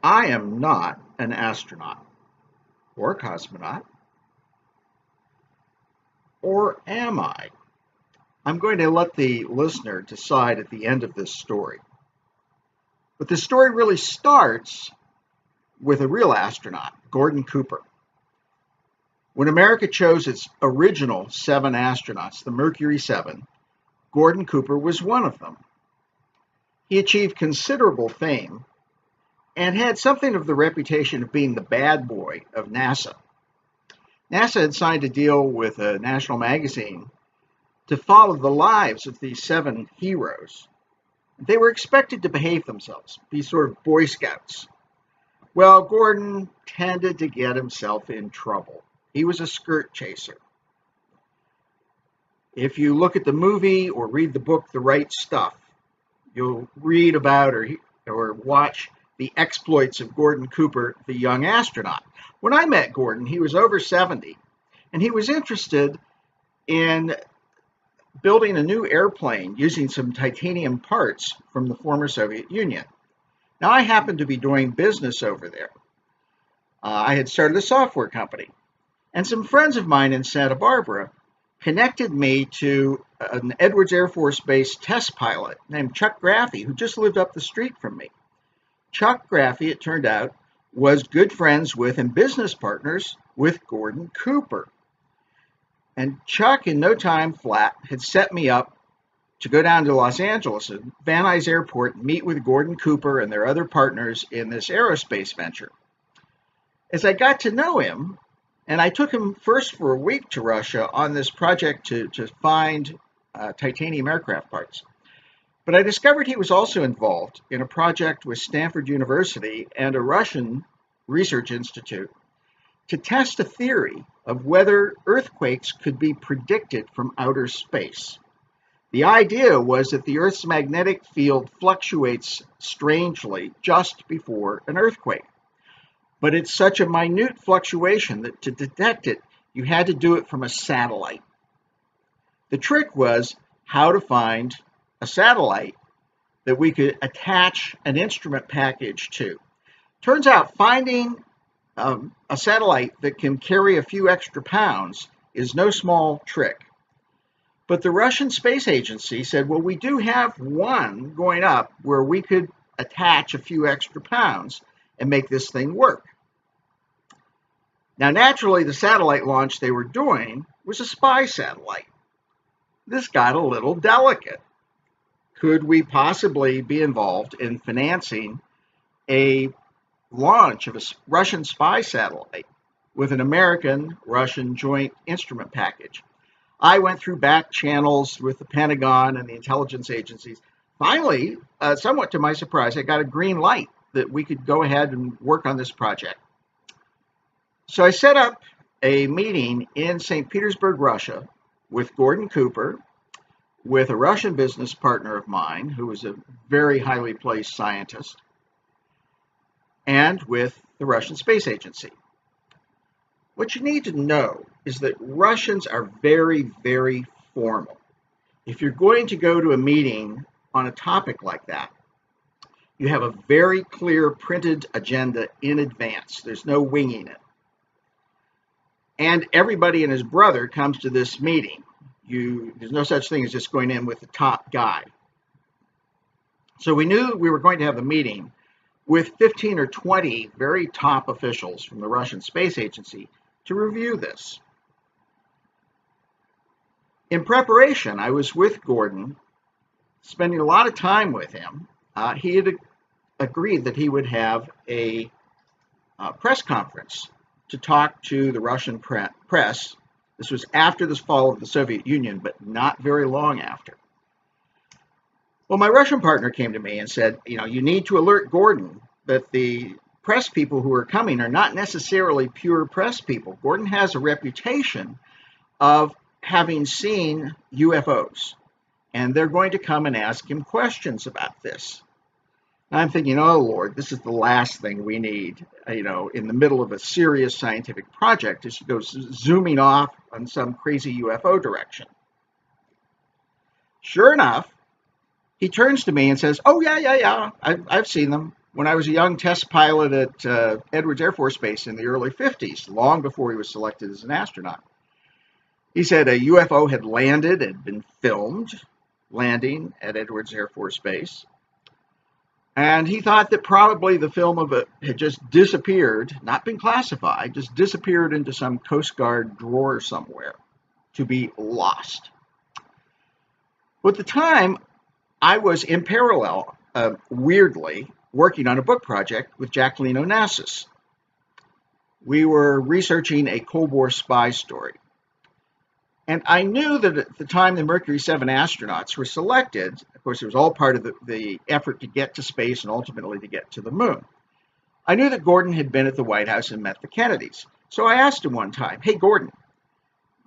I am not an astronaut or cosmonaut, or am I? I'm going to let the listener decide at the end of this story. But the story really starts with a real astronaut, Gordon Cooper. When America chose its original 7 astronauts, the Mercury 7, Gordon Cooper was one of them. He achieved considerable fame and had something of the reputation of being the bad boy of NASA. NASA had signed a deal with a national magazine to follow the lives of these 7 heroes. They were expected to behave themselves, be sort of Boy Scouts. Well, Gordon tended to get himself in trouble. He was a skirt chaser. If you look at the movie or read the book, The Right Stuff, you'll read about or watch the exploits of Gordon Cooper, the young astronaut. When I met Gordon, he was over 70, and he was interested in building a new airplane using some titanium parts from the former Soviet Union. Now, I happened to be doing business over there. I had started a software company, and some friends of mine in Santa Barbara connected me to an Edwards Air Force Base test pilot named Chuck Graffy, who just lived up the street from me. Chuck Graffy, it turned out, was good friends with and business partners with Gordon Cooper. And Chuck, in no time flat, had set me up to go down to Los Angeles at Van Nuys Airport and meet with Gordon Cooper and their other partners in this aerospace venture. As I got to know him, and I took him first for a week to Russia on this project to find titanium aircraft parts. But I discovered he was also involved in a project with Stanford University and a Russian research institute to test a theory of whether earthquakes could be predicted from outer space. The idea was that the Earth's magnetic field fluctuates strangely just before an earthquake. But it's such a minute fluctuation that to detect it, you had to do it from a satellite. The trick was how to find a satellite that we could attach an instrument package to. Turns out finding a satellite that can carry a few extra pounds is no small trick. But the Russian Space Agency said, well, we do have one going up where we could attach a few extra pounds and make this thing work. Now, naturally, the satellite launch they were doing was a spy satellite. This got a little delicate. Could we possibly be involved in financing a launch of a Russian spy satellite with an American-Russian joint instrument package? I went through back channels with the Pentagon and the intelligence agencies. Finally, somewhat to my surprise, I got a green light that we could go ahead and work on this project. So I set up a meeting in St. Petersburg, Russia, with Gordon Cooper, with a Russian business partner of mine, who was a very highly placed scientist, and with the Russian Space Agency. What you need to know is that Russians are very, very formal. If you're going to go to a meeting on a topic like that, you have a very clear printed agenda in advance. There's no winging it. And everybody and his brother comes to this meeting. There's no such thing as just going in with the top guy. So we knew we were going to have a meeting with 15 or 20 very top officials from the Russian Space Agency to review this. In preparation, I was with Gordon, spending a lot of time with him. He had agreed that he would have a press conference to talk to the Russian press. This was after the fall of the Soviet Union, but not very long after. Well, my Russian partner came to me and said, you need to alert Gordon that the press people who are coming are not necessarily pure press people. Gordon has a reputation of having seen UFOs, and they're going to come and ask him questions about this. And I'm thinking, oh, Lord, this is the last thing we need, in the middle of a serious scientific project, is to go zooming off on some crazy UFO direction. Sure enough, he turns to me and says, oh, yeah, I've seen them. when I was a young test pilot at Edwards Air Force Base in the early 50s, long before he was selected as an astronaut. He said a UFO had landed, had been filmed landing at Edwards Air Force Base. And he thought that probably the film of it had just disappeared, not been classified, just disappeared into some Coast Guard drawer somewhere to be lost. Well, at the time, I was in parallel, weirdly, working on a book project with Jacqueline Onassis. We were researching a Cold War spy story. And I knew that at the time the Mercury 7 astronauts were selected, of course, it was all part of the effort to get to space and ultimately to get to the moon. I knew that Gordon had been at the White House and met the Kennedys. So I asked him one time, hey, Gordon,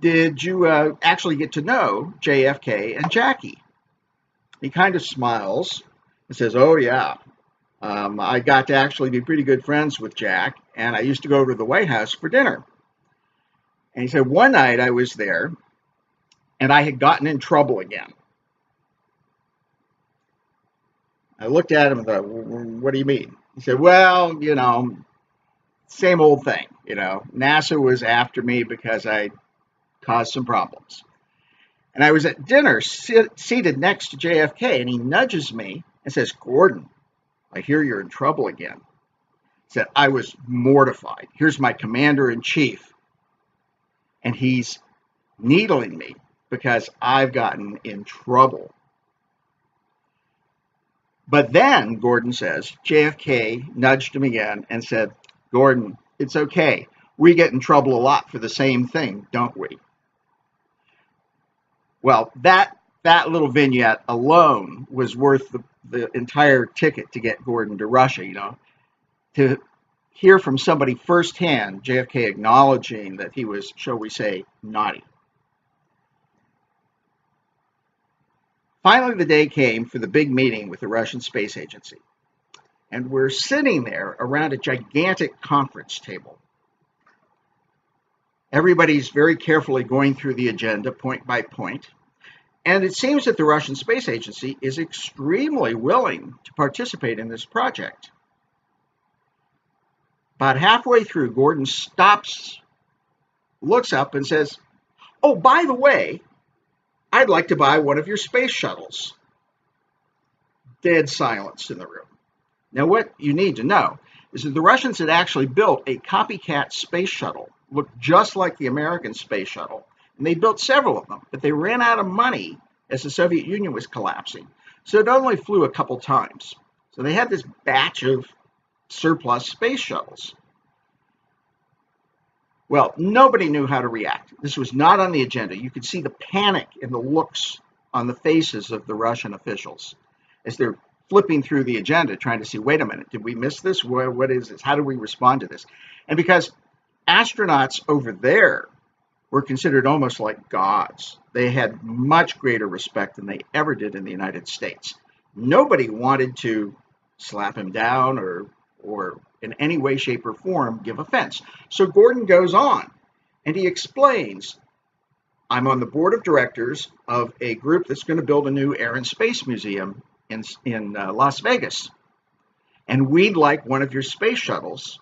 did you actually get to know JFK and Jackie? He kind of smiles and says, oh, yeah. I got to actually be pretty good friends with Jack, and I used to go over to the White House for dinner. And he said, one night I was there, and I had gotten in trouble again. I looked at him and thought, what do you mean? He said, well, same old thing. NASA was after me because I caused some problems. And I was at dinner seated next to JFK, and he nudges me and says, Gordon, I hear you're in trouble again. He said, I was mortified. Here's my commander-in-chief. And he's needling me because I've gotten in trouble. But then, Gordon says, JFK nudged him again and said, Gordon, it's okay. We get in trouble a lot for the same thing, don't we? Well, that little vignette alone was worth the entire ticket to get Gordon to Russia, to hear from somebody firsthand, JFK acknowledging that he was, shall we say, naughty. Finally, the day came for the big meeting with the Russian Space Agency. And we're sitting there around a gigantic conference table. Everybody's very carefully going through the agenda point by point. And it seems that the Russian Space Agency is extremely willing to participate in this project. About halfway through, Gordon stops, looks up and says, oh, by the way, I'd like to buy one of your space shuttles. Dead silence in the room. Now, what you need to know is that the Russians had actually built a copycat space shuttle, looked just like the American space shuttle, and they built several of them, but they ran out of money as the Soviet Union was collapsing. So it only flew a couple times. So they had this batch of surplus space shuttles. Well, nobody knew how to react. This was not on the agenda. You could see the panic in the looks on the faces of the Russian officials as they're flipping through the agenda, trying to see, wait a minute, did we miss this? What is this? How do we respond to this? And because astronauts over there were considered almost like gods, they had much greater respect than they ever did in the United States. Nobody wanted to slap him down or in any way, shape, or form give offense. So Gordon goes on, and he explains, I'm on the board of directors of a group that's going to build a new Air and Space Museum in Las Vegas. And we'd like one of your space shuttles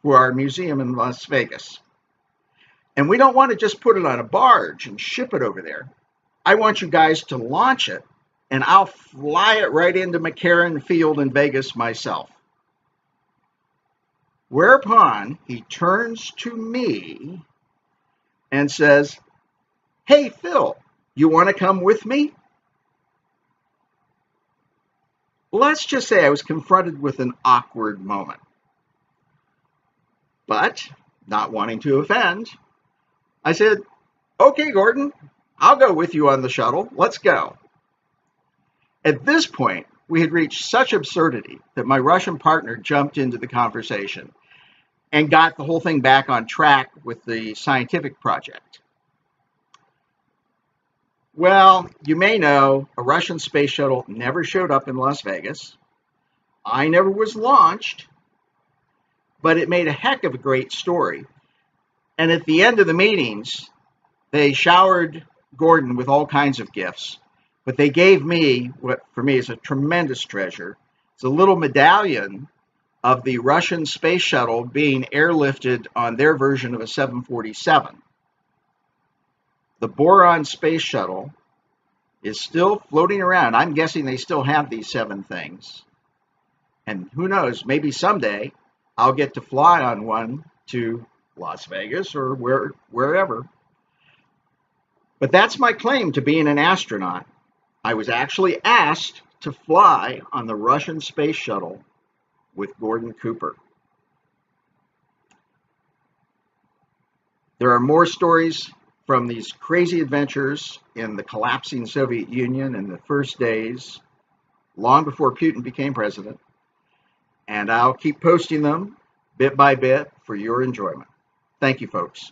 for our museum in Las Vegas. And we don't want to just put it on a barge and ship it over there. I want you guys to launch it, and I'll fly it right into McCarran Field in Vegas myself. Whereupon he turns to me and says, hey, Phil, you want to come with me? Let's just say I was confronted with an awkward moment. But, not wanting to offend, I said, okay, Gordon, I'll go with you on the shuttle. Let's go. At this point, we had reached such absurdity that my Russian partner jumped into the conversation and got the whole thing back on track with the scientific project. Well, you may know a Russian space shuttle never showed up in Las Vegas. I never was launched, but it made a heck of a great story. And at the end of the meetings, they showered Gordon with all kinds of gifts, but they gave me what for me is a tremendous treasure. It's a little medallion of the Russian space shuttle being airlifted on their version of a 747. The boron space shuttle is still floating around. I'm guessing they still have these 7 things. And who knows, maybe someday I'll get to fly on one to Las Vegas or wherever. But that's my claim to being an astronaut. I was actually asked to fly on the Russian space shuttle with Gordon Cooper. There are more stories from these crazy adventures in the collapsing Soviet Union in the first days, long before Putin became president, and I'll keep posting them bit by bit for your enjoyment. Thank you, folks.